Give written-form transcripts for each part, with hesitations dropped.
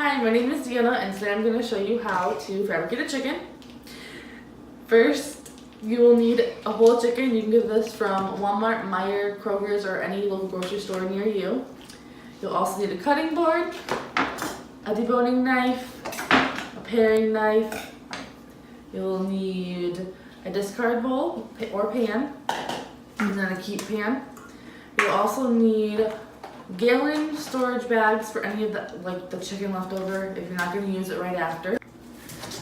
Hi, my name is Deanna, and today I'm going to show you how to fabricate a chicken. First, you will need a whole chicken. You can get this from Walmart, Meijer, Kroger's, or any local grocery store near you. You'll also need a cutting board, a deboning knife, a paring knife. You'll need a discard bowl or pan, and then a keep pan. You'll also need gallon storage bags for any of the chicken left over if you're not going to use it right after.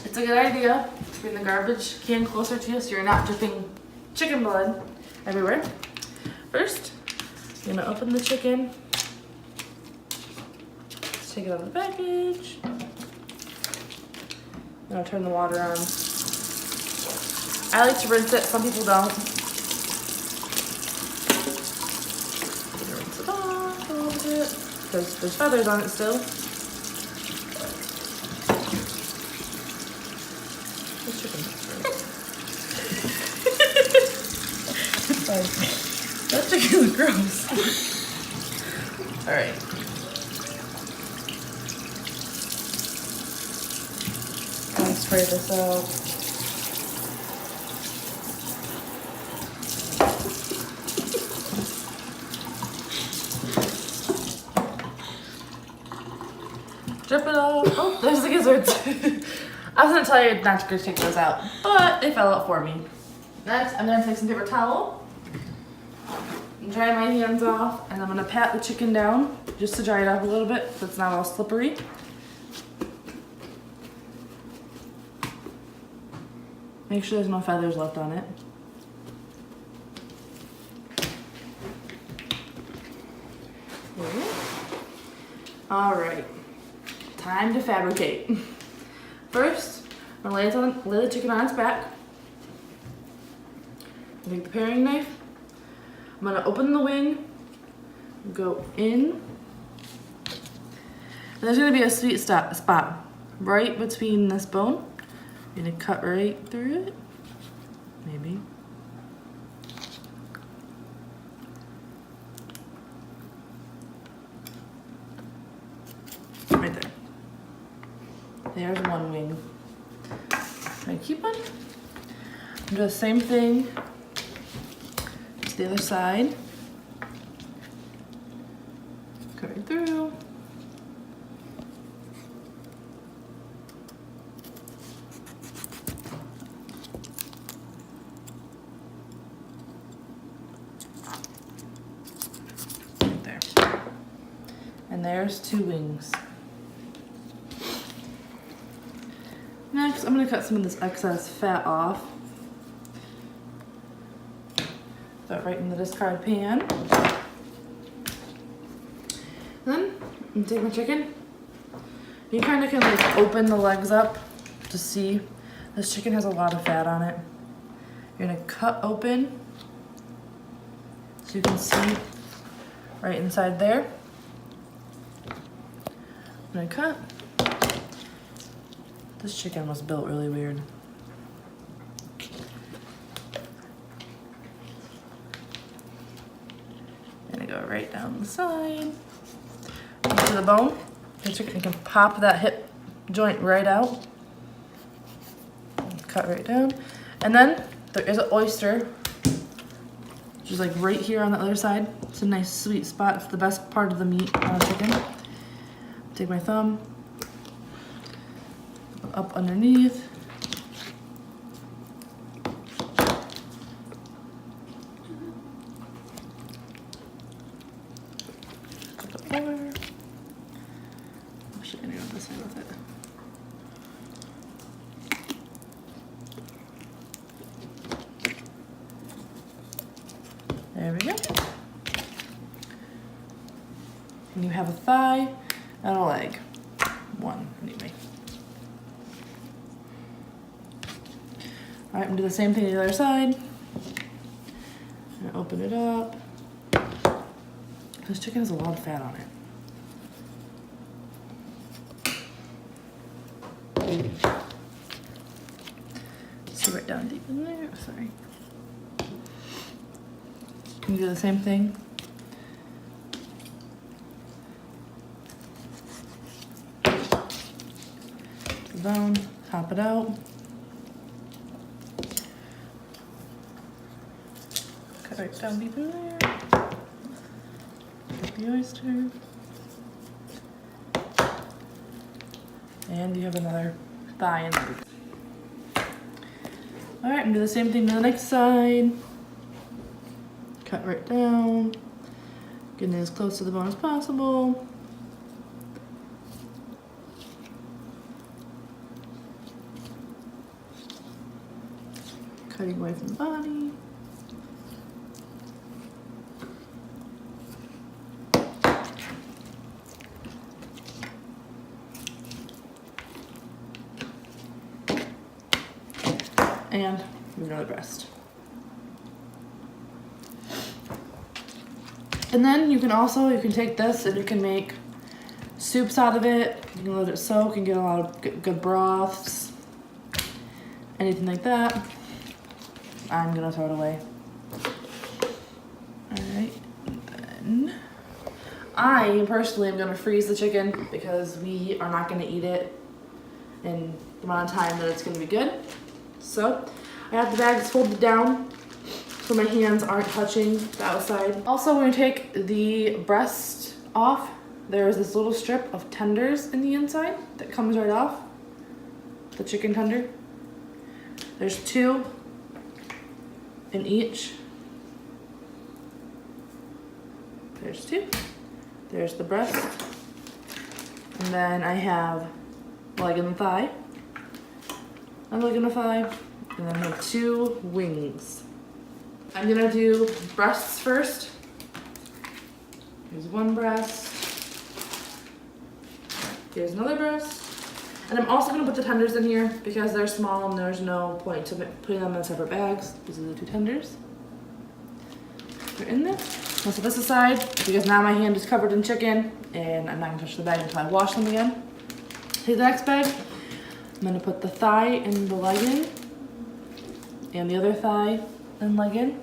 It's a good idea to bring the garbage can closer to you so you're not dripping chicken blood everywhere. First, you're going to open the chicken. Let's take it out of the package. I'm going to turn the water on. I like to rinse it, some people don't. Rinse it off a little bit because there's feathers on it still. This chicken looks gross. That chicken is gross. Alright. I'm gonna spray this out. Drip it off. Oh, there's the gizzards. I was gonna tell you not to take those out, but they fell out for me. Next, I'm gonna take some paper towel and dry my hands off, and I'm gonna pat the chicken down just to dry it up a little bit so it's not all slippery. Make sure there's no feathers left on it. All right. Time to fabricate. First, I'm gonna lay the chicken on its back. Take the paring knife. I'm gonna open the wing, go in. And there's gonna be a sweet spot right between this bone. I'm gonna cut right through it, maybe. Right there. There's one wing. Can I keep one? Do the same thing to the other side. Cut right through. Right there. And there's two wings. Next, I'm going to cut some of this excess fat off. Throw it right in the discard pan. Then, I'm going to take my chicken. You kind of can like open the legs up to see. This chicken has a lot of fat on it. You're going to cut open so you can see right inside there. I'm going to cut. This chicken was built really weird. Gonna go right down the side. To the bone. The chicken, you can pop that hip joint right out. Cut right down. And then there is an oyster, which is like right here on the other side. It's a nice sweet spot. It's the best part of the meat on a chicken. Take my thumb. Up underneath. Put the flour. Actually, I'm gonna go this way with it. There we go. And you have a thigh and a leg. One, anyway. All right, I'm gonna do the same thing to the other side. I'm gonna open it up. This chicken has a lot of fat on it. See right down deep in there, sorry. You do the same thing. the bone, pop it out. Cut right down deep in there. Get the oyster. And you have another thigh in there. Alright, and do the same thing to the next side. Cut right down. Getting as close to the bone as possible. Cutting away from the body. And another breast. And then you can take this and you can make soups out of it. You can let it soak and get a lot of good broths. Anything like that. I'm gonna throw it away. Alright, then I personally am gonna freeze the chicken because we are not gonna eat it in the amount of time that it's gonna be good. So I have the bags folded down so my hands aren't touching the outside. Also, when you take the breast off, there's this little strip of tenders in the inside that comes right off, the chicken tender. There's 2 in each. There's 2. There's the breast. And then I have leg and thigh. A leg and a thigh. And then I have 2 wings. I'm gonna do breasts first. Here's one breast. Here's another breast. And I'm also gonna put the tenders in here because they're small and there's no point to putting them in separate bags. These are the 2 tenders. They're in there. I'll set this aside because now my hand is covered in chicken and I'm not gonna touch the bag until I wash them again. Take the next bag. I'm gonna put the thigh and the leg in and the other thigh and leg in.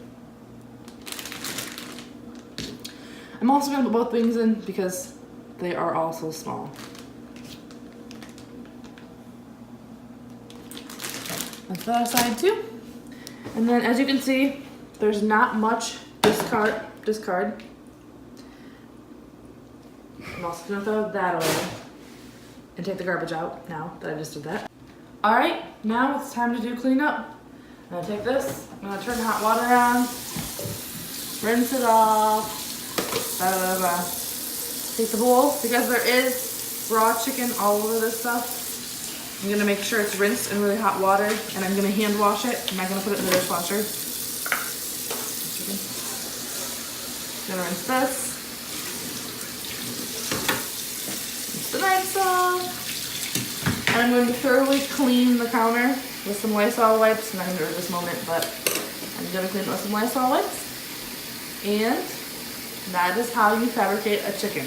I'm also gonna put both wings in because they are also small. Let's put that aside too. And then as you can see, there's not much discard. I'm also gonna throw that away and take the garbage out now that I just did that. All right, now it's time to do cleanup. I'm gonna take this, I'm gonna turn hot water on, rinse it off, take the bowl, because there is raw chicken all over this stuff. I'm gonna make sure it's rinsed in really hot water and I'm gonna hand wash it. I'm not gonna put it in the dishwasher. Gonna rinse this. Rinse the knives off. And I'm going to thoroughly clean the counter with some Lysol wipes. I'm not gonna do it at this moment, but I'm gonna clean it with some Lysol wipes. And that is how you fabricate a chicken.